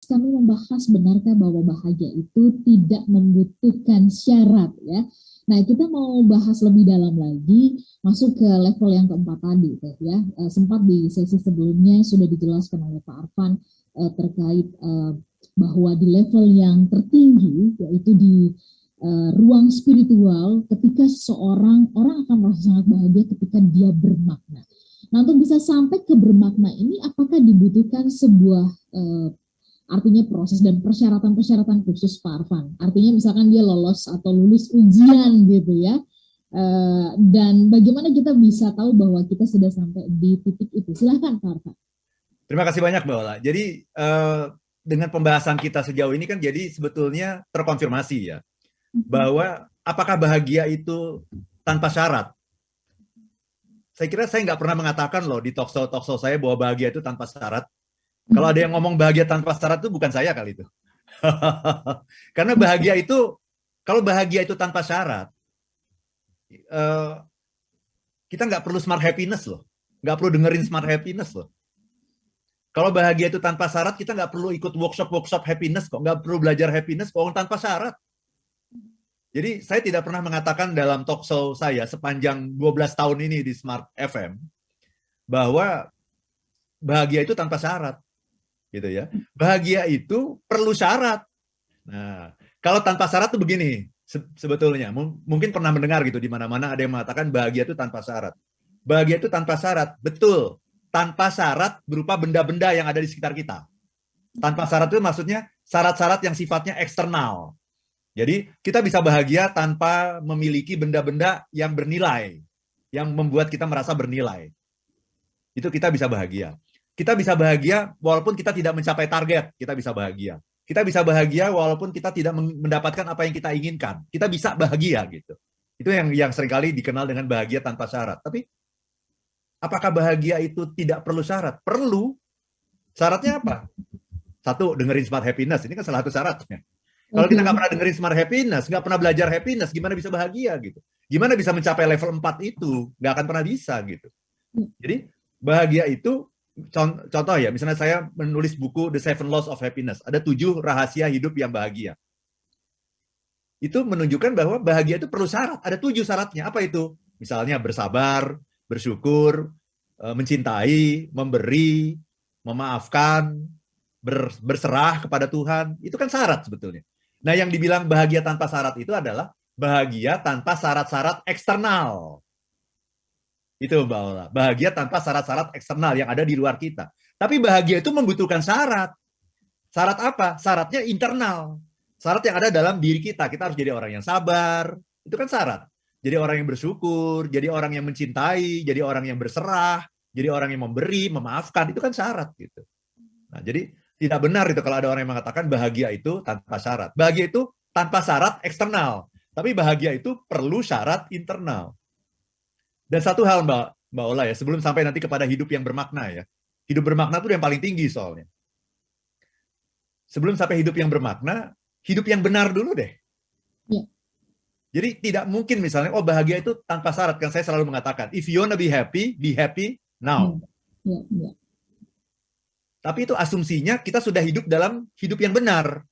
kami membahas benarkah bahwa bahagia itu tidak membutuhkan syarat ya. Nah, kita mau bahas lebih dalam lagi, masuk ke level yang keempat tadi tuh ya. Sempat di sesi sebelumnya sudah dijelaskan oleh Pak Arfan terkait bahwa di level yang tertinggi, yaitu di ruang spiritual, ketika seseorang, orang akan merasa sangat bahagia ketika dia bermakna. Nah, untuk bisa sampai ke bermakna ini, apakah dibutuhkan sebuah artinya proses dan persyaratan-persyaratan khusus, Pak Arfan? Artinya misalkan dia lolos atau lulus ujian gitu ya. Dan bagaimana kita bisa tahu bahwa kita sudah sampai di titik itu? Silahkan, Pak Arfan. Terima kasih banyak, Mbak Ola. Jadi dengan pembahasan kita sejauh ini kan jadi sebetulnya terkonfirmasi ya, bahwa apakah bahagia itu tanpa syarat? Saya kira saya nggak pernah mengatakan loh di talkshow saya bahwa bahagia itu tanpa syarat. Kalau ada yang ngomong bahagia tanpa syarat itu bukan saya kali itu. Karena bahagia itu, kalau bahagia itu tanpa syarat, kita nggak perlu smart happiness loh. Nggak perlu dengerin smart happiness loh. Kalau bahagia itu tanpa syarat, kita nggak perlu ikut workshop happiness kok. Nggak perlu belajar happiness kok tanpa syarat. Jadi saya tidak pernah mengatakan dalam talkshow saya sepanjang 12 tahun ini di Smart FM, bahwa bahagia itu tanpa syarat. Gitu ya. Bahagia itu perlu syarat. Nah, kalau tanpa syarat tuh begini, sebetulnya mungkin pernah mendengar gitu di mana-mana ada yang mengatakan bahagia itu tanpa syarat. Bahagia itu tanpa syarat, betul. Tanpa syarat berupa benda-benda yang ada di sekitar kita. Tanpa syarat itu maksudnya syarat-syarat yang sifatnya eksternal. Jadi kita bisa bahagia tanpa memiliki benda-benda yang bernilai, yang membuat kita merasa bernilai. Itu kita bisa bahagia. Kita bisa bahagia walaupun kita tidak mencapai target, kita bisa bahagia. Kita bisa bahagia walaupun kita tidak mendapatkan apa yang kita inginkan. Kita bisa bahagia gitu. Itu yang seringkali dikenal dengan bahagia tanpa syarat. Tapi apakah bahagia itu tidak perlu syarat? Perlu. Syaratnya apa? Satu, dengerin smart happiness. Ini kan salah satu syaratnya. Kalau kita nggak pernah dengerin smart happiness, nggak pernah belajar happiness, gimana bisa bahagia gitu? Gimana bisa mencapai level 4 itu? Nggak akan pernah bisa gitu. Jadi bahagia itu, contoh ya, misalnya saya menulis buku The 7 Laws of Happiness. Ada 7 rahasia hidup yang bahagia. Itu menunjukkan bahwa bahagia itu perlu syarat. Ada 7 syaratnya. Apa itu? Misalnya bersabar, bersyukur, mencintai, memberi, memaafkan, berserah kepada Tuhan. Itu kan syarat sebetulnya. Nah, yang dibilang bahagia tanpa syarat itu adalah bahagia tanpa syarat-syarat eksternal. Itu Mbak Ola. Bahagia tanpa syarat-syarat eksternal yang ada di luar kita. Tapi bahagia itu membutuhkan syarat. Syarat apa? Syaratnya internal. Syarat yang ada dalam diri kita. Kita harus jadi orang yang sabar. Itu kan syarat. Jadi orang yang bersyukur, jadi orang yang mencintai, jadi orang yang berserah, jadi orang yang memberi, memaafkan. Itu kan syarat gitu. Nah, jadi tidak benar itu kalau ada orang yang mengatakan bahagia itu tanpa syarat. Bahagia itu tanpa syarat eksternal. Tapi bahagia itu perlu syarat internal. Dan satu hal Mbak Ola ya, sebelum sampai nanti kepada hidup yang bermakna ya. Hidup bermakna itu yang paling tinggi soalnya. Sebelum sampai hidup yang bermakna, hidup yang benar dulu deh. Ya. Jadi tidak mungkin misalnya, oh bahagia itu tanpa syarat. Kan saya selalu mengatakan, if you wanna be happy now. Ya. Tapi itu asumsinya kita sudah hidup dalam hidup yang benar.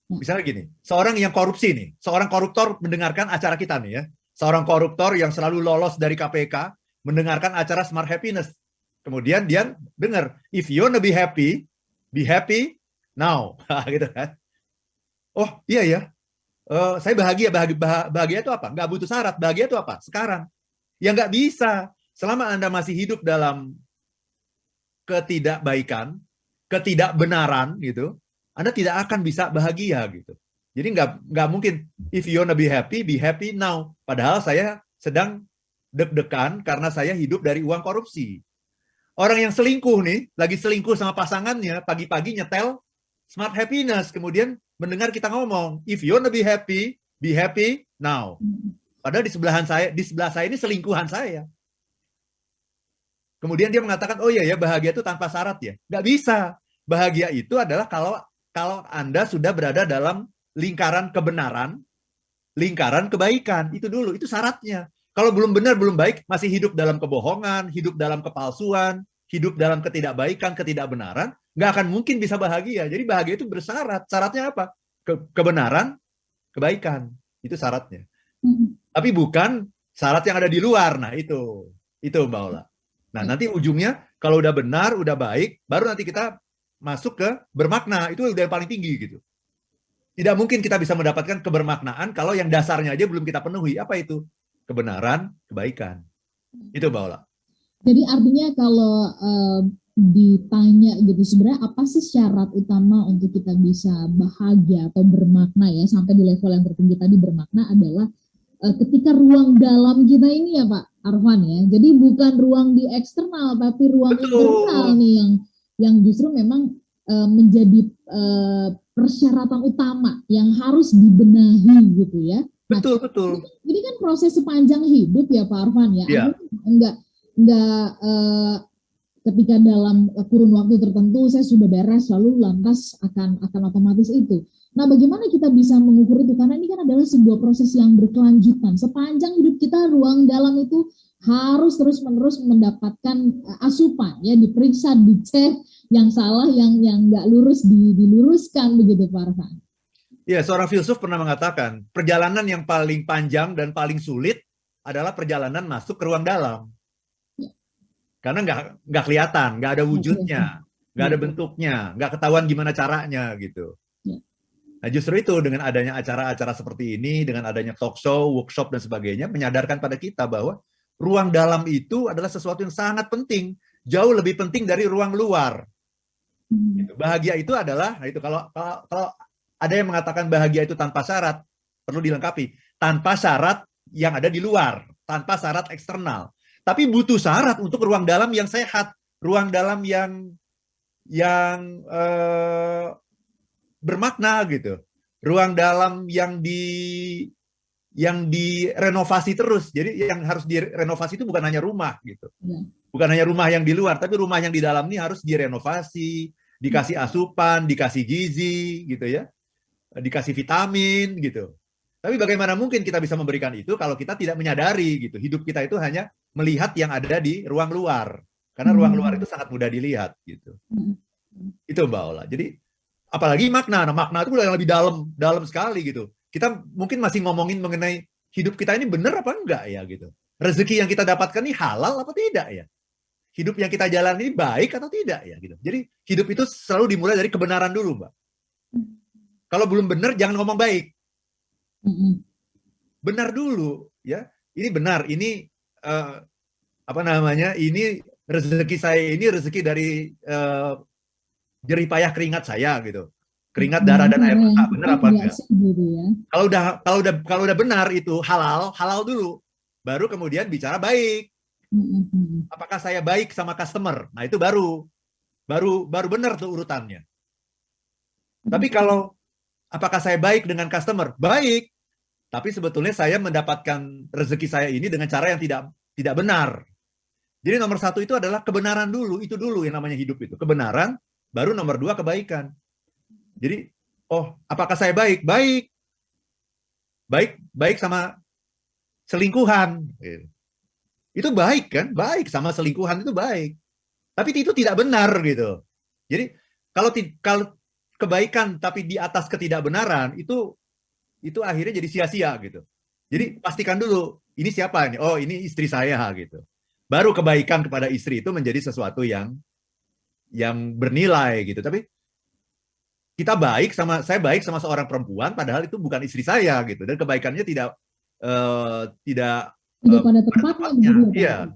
Misalnya gini, seorang yang korupsi nih, seorang koruptor mendengarkan acara kita nih ya. Seorang koruptor yang selalu lolos dari KPK mendengarkan acara Smart Happiness. Kemudian dia dengar, if you wanna be happy now. Gitu kan. Oh iya ya, saya bahagia. Bahagia itu apa? Nggak butuh syarat. Bahagia itu apa? Sekarang. Ya nggak bisa. Selama Anda masih hidup dalam ketidakbaikan, ketidakbenaran gitu, Anda tidak akan bisa bahagia gitu. Jadi nggak mungkin, if you wanna be happy now. Padahal saya sedang deg-degan karena saya hidup dari uang korupsi. Orang yang selingkuh nih, lagi selingkuh sama pasangannya, pagi-pagi nyetel Smart Happiness, kemudian mendengar kita ngomong, if you wanna be happy now. Padahal di sebelah saya ini selingkuhan saya. Kemudian dia mengatakan, oh iya ya, bahagia itu tanpa syarat ya. Nggak bisa. Bahagia itu adalah kalau Anda sudah berada dalam lingkaran kebenaran, lingkaran kebaikan. Itu dulu, itu syaratnya. Kalau belum benar, belum baik, masih hidup dalam kebohongan, hidup dalam kepalsuan, hidup dalam ketidakbaikan, ketidakbenaran, nggak akan mungkin bisa bahagia. Jadi bahagia itu bersyarat. Syaratnya apa? Kebenaran, kebaikan. Itu syaratnya. Tapi bukan syarat yang ada di luar. Nah, itu Mbak Ola. Nah, nanti ujungnya kalau udah benar, udah baik, baru nanti kita masuk ke bermakna. Itu udah yang paling tinggi gitu. Tidak mungkin kita bisa mendapatkan kebermaknaan kalau yang dasarnya aja belum kita penuhi. Apa itu? Kebenaran, kebaikan. Itu Mbak Ola. Jadi artinya kalau ditanya gitu, sebenarnya apa sih syarat utama untuk kita bisa bahagia atau bermakna ya, sampai di level yang tertinggi tadi bermakna adalah ketika ruang dalam kita ini ya Pak Arfan ya. Jadi bukan ruang di eksternal, tapi ruang internal nih yang justru memang menjadi persyaratan utama yang harus dibenahi gitu ya. Nah, betul. Ini kan proses sepanjang hidup ya Pak Arfan ya. Yeah. Enggak ketika dalam kurun waktu tertentu saya sudah beres lalu lantas akan otomatis itu. Nah, bagaimana kita bisa mengukur itu? Karena ini kan adalah sebuah proses yang berkelanjutan. Sepanjang hidup kita, ruang dalam itu harus terus-menerus mendapatkan asupan, ya, diperiksa, dicek, yang salah, yang nggak lurus, diluruskan, begitu Pak Arfan. Ya, seorang filsuf pernah mengatakan, perjalanan yang paling panjang dan paling sulit adalah perjalanan masuk ke ruang dalam. Ya. Karena nggak kelihatan, nggak ada wujudnya, nggak ada bentuknya, nggak ketahuan gimana caranya, gitu. Nah, justru itu dengan adanya acara-acara seperti ini, dengan adanya talk show, workshop, dan sebagainya, menyadarkan pada kita bahwa ruang dalam itu adalah sesuatu yang sangat penting, jauh lebih penting dari ruang luar. Bahagia itu adalah, nah itu kalau ada yang mengatakan bahagia itu tanpa syarat, perlu dilengkapi, tanpa syarat yang ada di luar, tanpa syarat eksternal. Tapi butuh syarat untuk ruang dalam yang sehat, ruang dalam yang bermakna gitu, ruang dalam yang direnovasi terus. Jadi yang harus direnovasi itu bukan hanya rumah gitu, bukan hanya rumah yang di luar, tapi rumah yang di dalam ini harus direnovasi, dikasih asupan, dikasih gizi gitu ya, dikasih vitamin gitu. Tapi bagaimana mungkin kita bisa memberikan itu kalau kita tidak menyadari gitu, hidup kita itu hanya melihat yang ada di ruang luar, karena ruang luar itu sangat mudah dilihat gitu. Itu Mbak Ola. Jadi apalagi makna. Nah, makna itu yang lebih dalam sekali gitu. Kita mungkin masih ngomongin mengenai hidup kita ini benar apa enggak ya gitu. Rezeki yang kita dapatkan ini halal apa tidak ya? Hidup yang kita jalani ini baik atau tidak ya gitu. Jadi hidup itu selalu dimulai dari kebenaran dulu, Mbak. Kalau belum benar jangan ngomong baik. Benar dulu ya. Ini benar, ini ini rezeki saya, ini rezeki dari jerih payah keringat saya gitu, keringat darah dan air mata, benar apa enggak? Gitu ya. Kalau udah benar itu halal dulu, baru kemudian bicara baik. Apakah saya baik sama customer? Nah itu baru benar tuh urutannya. Tapi kalau apakah saya baik dengan customer? Baik, tapi sebetulnya saya mendapatkan rezeki saya ini dengan cara yang tidak benar. Jadi nomor satu itu adalah kebenaran dulu, itu dulu yang namanya hidup itu, kebenaran. Baru nomor 2 kebaikan. Jadi, apakah saya baik? Baik. Baik sama selingkuhan. Itu baik kan? Baik sama selingkuhan itu baik. Tapi itu tidak benar gitu. Jadi, kalau kebaikan tapi di atas ketidakbenaran, itu akhirnya jadi sia-sia gitu. Jadi, pastikan dulu, ini siapa nih? Oh, ini istri saya gitu. Baru kebaikan kepada istri itu menjadi sesuatu yang bernilai gitu. Tapi saya baik sama seorang perempuan padahal itu bukan istri saya gitu, dan kebaikannya tidak pada tempatnya. Iya.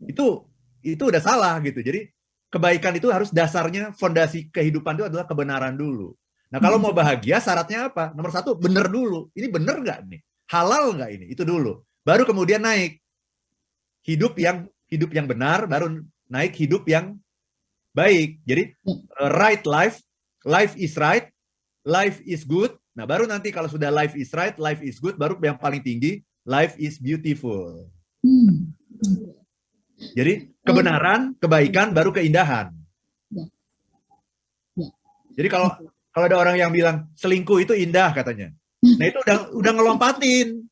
Itu udah salah gitu. Jadi kebaikan itu harus dasarnya, fondasi kehidupan itu adalah kebenaran dulu. Nah, kalau mau bahagia syaratnya apa? Nomor 1, benar dulu. Ini benar nggak nih? Halal nggak ini? Itu dulu. Baru kemudian naik hidup yang benar, baru naik hidup yang baik. Jadi right life is right, life is good. Nah, baru nanti kalau sudah life is right, life is good, baru yang paling tinggi, life is beautiful. Jadi kebenaran, kebaikan, baru keindahan. Jadi kalau ada orang yang bilang selingkuh itu indah katanya, nah itu udah ngelompatin.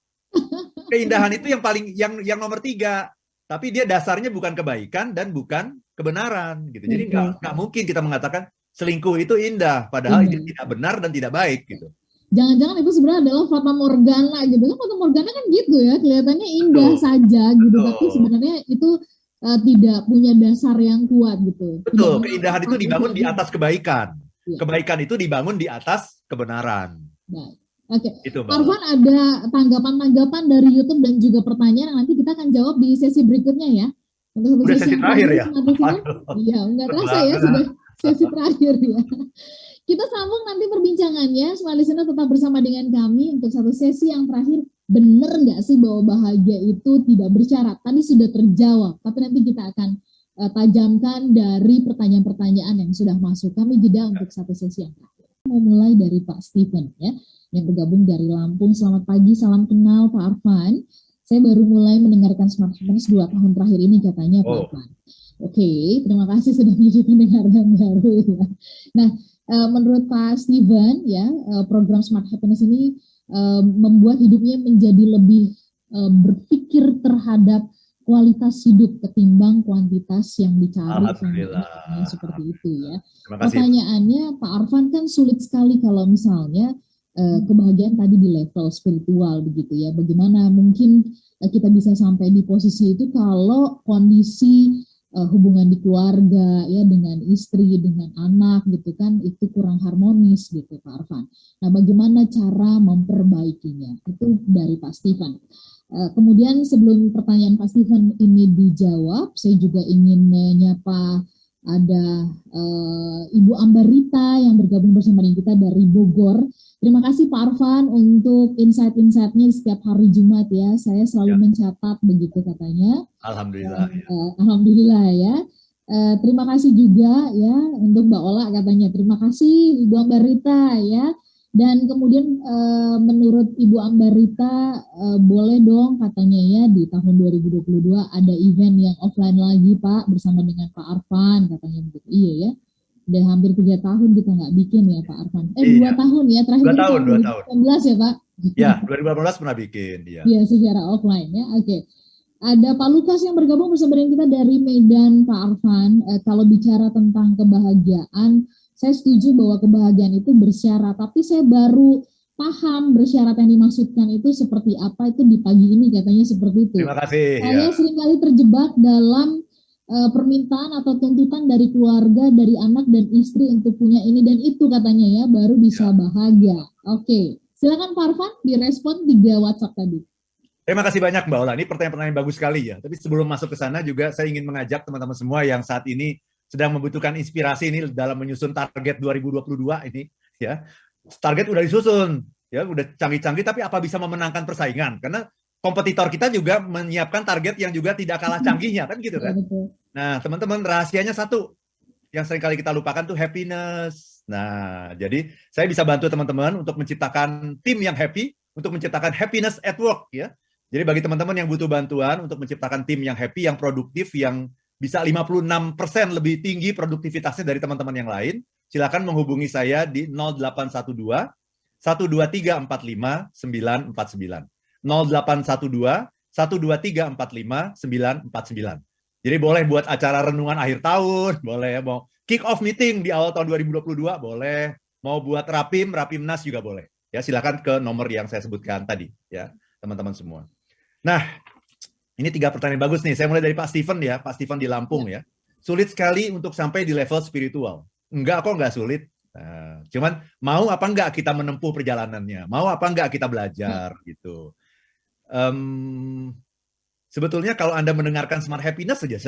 Keindahan itu yang nomor 3. Tapi dia dasarnya bukan kebaikan dan bukan kebenaran gitu. Jadi nggak mungkin kita mengatakan selingkuh itu indah, padahal itu Indah. tidak benar dan tidak baik gitu. Jangan-jangan itu sebenarnya adalah fata morgana gitu kan, fata morgana kan gitu ya, kelihatannya indah Betul, saja gitu, tapi betul. sebenarnya itu tidak punya dasar yang kuat gitu, tidak Betul, keindahan itu mengantarkan dibangun di kebahagiaan. atas kebaikan. Ya, Kebaikan itu dibangun di atas kebenaran. baik. Oke, Itu Pak Mbak Ola. Arfan, ada tanggapan-tanggapan dari YouTube dan juga pertanyaan yang nanti kita akan jawab di sesi berikutnya ya. Untuk satu Udah sesi sesi yang terakhir terakhir, ya? Smart Listener. Aduh, Iya, nggak cepet terasa ya, banget. sudah sesi terakhir ya. Kita sambung nanti perbincangannya, Smart Listener tetap bersama dengan kami untuk satu sesi yang terakhir. Bener nggak sih bahwa bahagia itu tidak bersyarat? Tadi sudah terjawab, tapi nanti kita akan tajamkan dari pertanyaan-pertanyaan yang sudah masuk. Kami jeda untuk satu sesi yang terakhir. Mau mulai dari Pak Stephen ya, yang bergabung dari Lampung. Selamat pagi, salam kenal Pak Arfan. Saya baru mulai mendengarkan Smart Happiness 2 tahun terakhir ini katanya Pak Arfan. Oke, terima kasih sudah menjadi pendengar yang baru ya. Nah, menurut Pak Steven ya, program Smart Happiness ini membuat hidupnya menjadi lebih berpikir terhadap kualitas hidup ketimbang kuantitas yang dicari. Alhamdulillah. Seperti itu ya. Pertanyaannya, Pak Arfan, kan sulit sekali kalau misalnya kebahagiaan tadi di level spiritual begitu ya. Bagaimana mungkin kita bisa sampai di posisi itu kalau kondisi hubungan di keluarga ya, dengan istri, dengan anak gitu kan, itu kurang harmonis gitu Pak Arfan. Nah, bagaimana cara memperbaikinya? Itu dari Pak Stephen. Kemudian sebelum pertanyaan Pak Stephen ini dijawab, saya juga ingin menyapa ada Ibu Ambarita yang bergabung bersama kita dari Bogor. Terima kasih Pak Arfan untuk insight-insightnya setiap hari Jumat ya. Saya selalu mencatat begitu katanya. Alhamdulillah. Alhamdulillah ya. Terima kasih juga ya untuk Mbak Ola katanya. Terima kasih Ibu Ambarita ya. Dan kemudian menurut Ibu Ambarita boleh dong katanya ya di tahun 2022 ada event yang offline lagi Pak bersama dengan Pak Arfan katanya begitu. Iya ya. Udah hampir 3 tahun kita nggak bikin ya Pak Arfan. 2 tahun ya terakhir 2 tahun, 2 tahun. 2018 ya Pak. Ya, 2018 pernah bikin ya. Iya, secara offline ya. Oke. Ada Pak Lukas yang bergabung bersama dengan kita dari Medan Pak Arfan. Kalau bicara tentang kebahagiaan, saya setuju bahwa kebahagiaan itu bersyarat, tapi saya baru paham bersyarat yang dimaksudkan itu seperti apa, itu di pagi ini katanya seperti itu. Terima kasih. Saya seringkali terjebak dalam permintaan atau tuntutan dari keluarga, dari anak dan istri untuk punya ini dan itu katanya ya, baru bisa bahagia. Oke, silakan Pak Arfan direspon 3 WhatsApp tadi. Terima kasih banyak Mbak Ola, ini pertanyaan-pertanyaan yang bagus sekali ya. Tapi sebelum masuk ke sana juga saya ingin mengajak teman-teman semua yang saat ini sedang membutuhkan inspirasi ini dalam menyusun target 2022 ini ya. Target udah disusun ya, udah canggih-canggih, tapi apa bisa memenangkan persaingan? Karena kompetitor kita juga menyiapkan target yang juga tidak kalah canggihnya kan gitu kan. Nah, teman-teman, rahasianya satu yang seringkali kita lupakan tuh happiness. Nah, jadi saya bisa bantu teman-teman untuk menciptakan tim yang happy, untuk menciptakan happiness at work ya. Jadi bagi teman-teman yang butuh bantuan untuk menciptakan tim yang happy, yang produktif, yang bisa 56% lebih tinggi produktivitasnya dari teman-teman yang lain, silakan menghubungi saya di 0812 12345 949. 0812 12345 949. Jadi boleh buat acara renungan akhir tahun, boleh mau kick off meeting di awal tahun 2022, boleh mau buat rapimnas juga boleh. Ya, silakan ke nomor yang saya sebutkan tadi ya, teman-teman semua. Nah, ini 3 pertanyaan bagus nih. Saya mulai dari Pak Stephen ya, Pak Stephen di Lampung ya. Sulit sekali untuk sampai di level spiritual. Enggak kok, enggak sulit. Nah, cuman mau apa enggak kita menempuh perjalanannya, mau apa enggak kita belajar gitu. Sebetulnya kalau Anda mendengarkan Smart Happiness saja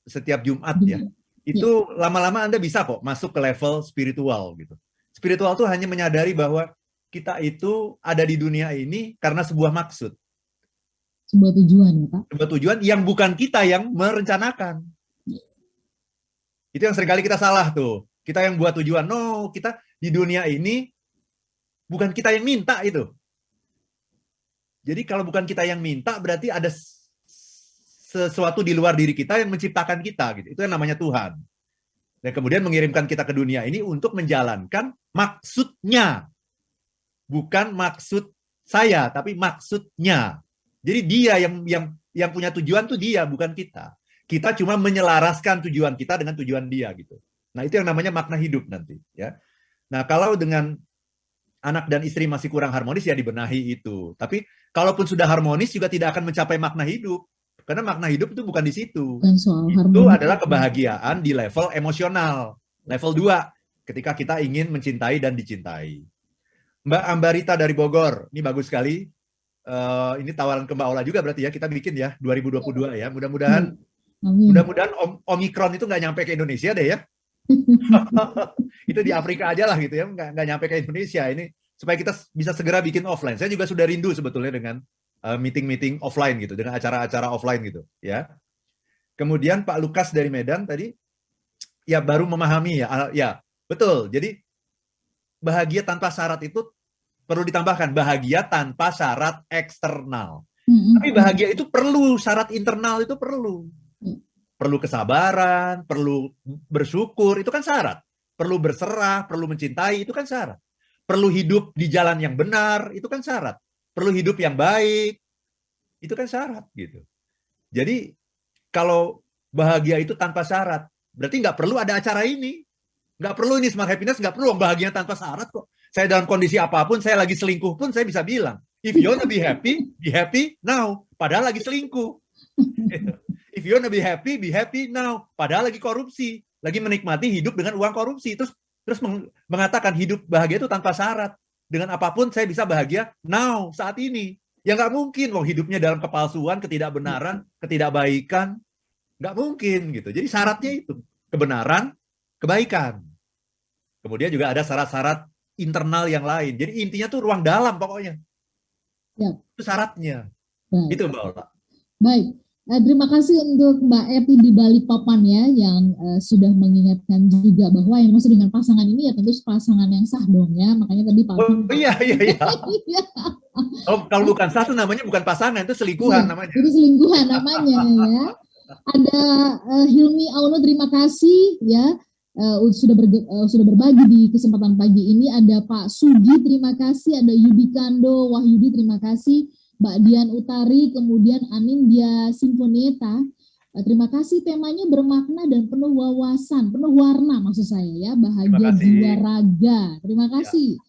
setiap Jumat ya, itu lama-lama Anda bisa kok masuk ke level spiritual gitu. Spiritual tuh hanya menyadari bahwa kita itu ada di dunia ini karena sebuah maksud. Sebuah tujuan ya Pak. Sebuah tujuan yang bukan kita yang merencanakan. Itu yang seringkali kita salah tuh. Kita yang buat tujuan. No, kita di dunia ini bukan kita yang minta itu. Jadi kalau bukan kita yang minta, berarti ada sesuatu di luar diri kita yang menciptakan kita gitu. Itu yang namanya Tuhan. Dan kemudian mengirimkan kita ke dunia ini untuk menjalankan maksudnya. Bukan maksud saya, tapi maksudnya. Jadi dia yang punya tujuan tuh dia, bukan kita. Kita cuma menyelaraskan tujuan kita dengan tujuan dia gitu. Nah, itu yang namanya makna hidup nanti, ya. Nah, kalau dengan anak dan istri masih kurang harmonis, ya dibenahi itu. Tapi kalaupun sudah harmonis juga tidak akan mencapai makna hidup. Karena makna hidup itu bukan di situ. Bukan soal Itu harmonis. adalah kebahagiaan di level emosional. Level 2, ketika kita ingin mencintai dan dicintai. Mbak Ambarita dari Bogor, ini bagus sekali. Ini tawaran ke Mbak Ola juga berarti ya, kita bikin ya 2022 ya. Mudah-mudahan Omikron itu nggak nyampe ke Indonesia deh ya. Itu di Afrika aja lah gitu ya, nggak nyampe ke Indonesia. Ini supaya kita bisa segera bikin offline. Saya juga sudah rindu sebetulnya dengan meeting-meeting offline gitu, dengan acara-acara offline gitu ya. Kemudian Pak Lukas dari Medan tadi, ya baru memahami ya betul. Jadi bahagia tanpa syarat itu perlu ditambahkan, bahagia tanpa syarat eksternal. Tapi bahagia itu perlu, syarat internal itu perlu. Perlu kesabaran, perlu bersyukur, itu kan syarat. Perlu berserah, perlu mencintai, itu kan syarat. Perlu hidup di jalan yang benar, itu kan syarat. Perlu hidup yang baik, itu kan syarat gitu. Jadi kalau bahagia itu tanpa syarat, berarti nggak perlu ada acara ini. Nggak perlu ini Smart Happiness, nggak perlu bahagia tanpa syarat kok. Saya dalam kondisi apapun, saya lagi selingkuh pun saya bisa bilang, if you wanna be happy now. Padahal lagi selingkuh. If you wanna be happy now. Padahal lagi korupsi, lagi menikmati hidup dengan uang korupsi. Terus mengatakan hidup bahagia itu tanpa syarat. Dengan apapun saya bisa bahagia now, saat ini. Ya nggak mungkin, wong hidupnya dalam kepalsuan, ketidakbenaran, ketidakbaikan. Nggak mungkin gitu. Jadi syaratnya itu kebenaran, kebaikan. Kemudian juga ada syarat-syarat internal yang lain. Jadi intinya tuh ruang dalam pokoknya. Ya. Itu syaratnya. Baik. Itu Mbak Ola. Baik. Terima kasih untuk Mbak Eti di Balikpapan ya, yang sudah mengingatkan juga bahwa yang maksud dengan pasangan ini ya tentu pasangan yang sah dong ya. Makanya tadi Pak. Oh iya. Kalau bukan sah tuh namanya bukan pasangan, itu selingkuhan namanya. Itu selingkuhan namanya ya. Ada Hilmi Auno, terima kasih ya. Sudah berbagi di kesempatan pagi ini. Ada Pak Sugi, terima kasih. Ada Yudikando Wahyudi, terima kasih. Mbak Dian Utari, kemudian Anindya Simfoneta, terima kasih. Temanya bermakna dan penuh wawasan, penuh warna maksud saya ya, bahagia jiwa raga. Terima kasih. Ya.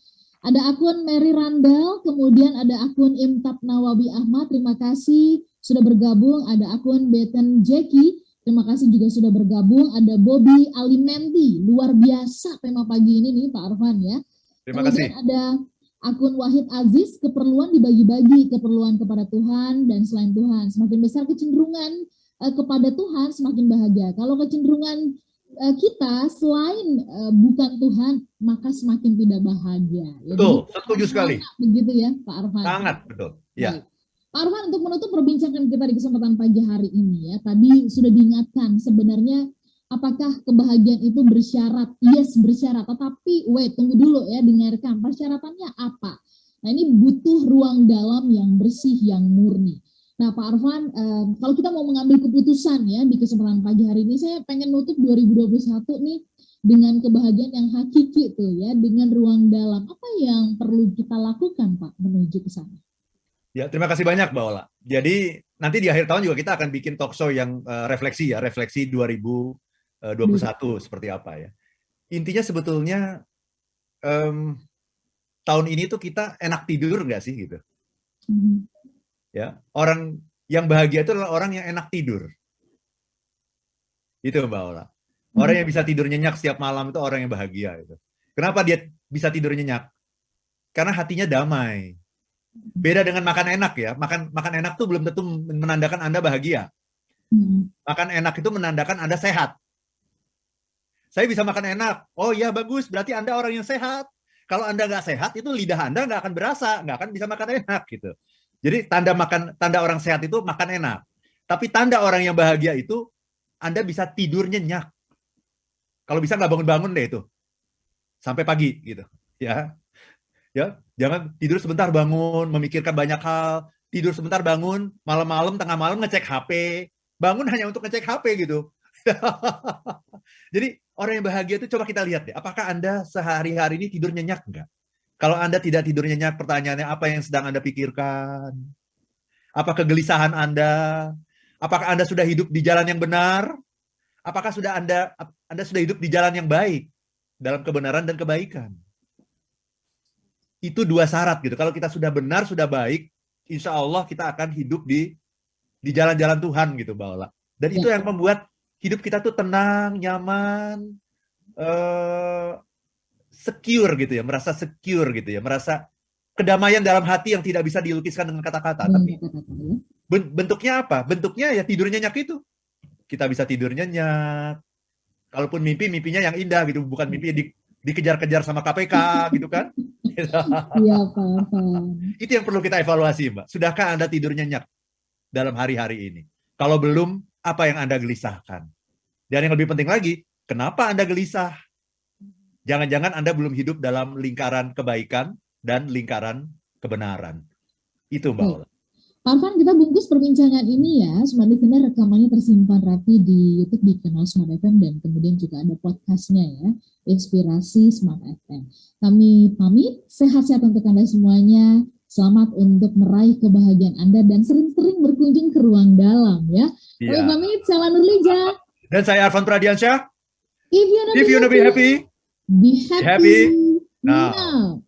Ada akun Mary Randall, kemudian ada akun Imtab Nawawi Ahmad, terima kasih sudah bergabung. Ada akun Beten Jackie, terima kasih juga sudah bergabung. Ada Bobby Alimenti, luar biasa tema pagi ini nih Pak Arfan ya. Terima kasih. Ada akun Wahid Aziz, keperluan dibagi-bagi, keperluan kepada Tuhan dan selain Tuhan. Semakin besar kecenderungan kepada Tuhan, semakin bahagia. Kalau kecenderungan kita selain bukan Tuhan, maka semakin tidak bahagia. Betul, setuju sekali. Begitu ya Pak Arfan. Sangat, betul. Ya. Pak Arfan, untuk menutup perbincangan kita di kesempatan pagi hari ini ya, tadi sudah diingatkan sebenarnya apakah kebahagiaan itu bersyarat? Yes, bersyarat. Tetapi, tunggu dulu ya, dengarkan. Persyaratannya apa? Nah, ini butuh ruang dalam yang bersih, yang murni. Nah, Pak Arfan, kalau kita mau mengambil keputusan ya di kesempatan pagi hari ini, saya pengen nutup 2021 nih dengan kebahagiaan yang hakiki tuh ya, dengan ruang dalam. Apa yang perlu kita lakukan, Pak, menuju ke sana? Ya, terima kasih banyak, Mbak Ola. Jadi, nanti di akhir tahun juga kita akan bikin talk show yang refleksi 2021 seperti apa ya. Intinya sebetulnya tahun ini tuh kita enak tidur nggak sih gitu. Ya, orang yang bahagia itu adalah orang yang enak tidur. Itu Mbak Ola. Orang yang bisa tidur nyenyak setiap malam itu orang yang bahagia itu. Kenapa dia bisa tidur nyenyak? Karena hatinya damai. Beda dengan makan enak ya. Makan enak tuh belum tentu menandakan Anda bahagia. Makan enak itu menandakan Anda sehat. Saya bisa makan enak. Oh iya bagus, berarti Anda orang yang sehat. Kalau Anda nggak sehat, itu lidah Anda nggak akan berasa, nggak akan bisa makan enak gitu. Jadi tanda orang sehat itu makan enak. Tapi tanda orang yang bahagia itu Anda bisa tidur nyenyak. Kalau bisa nggak bangun-bangun deh itu sampai pagi gitu. Ya, jangan tidur sebentar bangun, memikirkan banyak hal. Tidur sebentar bangun, malam-malam tengah malam ngecek HP. Bangun hanya untuk ngecek HP gitu. Jadi orang yang bahagia itu coba kita lihat deh, apakah Anda sehari-hari ini tidur nyenyak enggak? Kalau Anda tidak tidur nyenyak, pertanyaannya apa yang sedang Anda pikirkan? Apa kegelisahan Anda? Apakah Anda sudah hidup di jalan yang benar? Apakah sudah Anda sudah hidup di jalan yang baik, dalam kebenaran dan kebaikan? Itu dua syarat gitu. Kalau kita sudah benar, sudah baik, insya Allah kita akan hidup di jalan-jalan Tuhan gitu, Mbak Ola. Dan itu yang membuat hidup kita tuh tenang, nyaman, secure gitu ya, merasa secure gitu ya, merasa kedamaian dalam hati yang tidak bisa dilukiskan dengan kata-kata. Tapi bentuknya apa? Bentuknya ya tidur nyenyak itu. Kita bisa tidur nyenyak. Kalaupun mimpinya yang indah gitu, bukan mimpi dikejar-kejar sama KPK gitu kan. Iya, Pak. Itu yang perlu kita evaluasi, Mbak. Sudahkah Anda tidur nyenyak dalam hari-hari ini? Kalau belum, apa yang Anda gelisahkan? Dan yang lebih penting lagi, kenapa Anda gelisah? Jangan-jangan Anda belum hidup dalam lingkaran kebaikan dan lingkaran kebenaran. Itu, Mbak Ola. Pak Arfan, kita bungkus perbincangan ini ya. Smart Listener rekamannya tersimpan rapi di YouTube di kanal Smart FM dan kemudian juga ada podcastnya ya, Inspirasi Smart FM. Kami pamit, sehat-sehat untuk Anda semuanya. Selamat untuk meraih kebahagiaan Anda dan sering-sering berkunjung ke ruang dalam ya. Kami pamit, saya Nurlija. Dan saya Arfan Pradiansyah. If you wanna be happy, be happy now.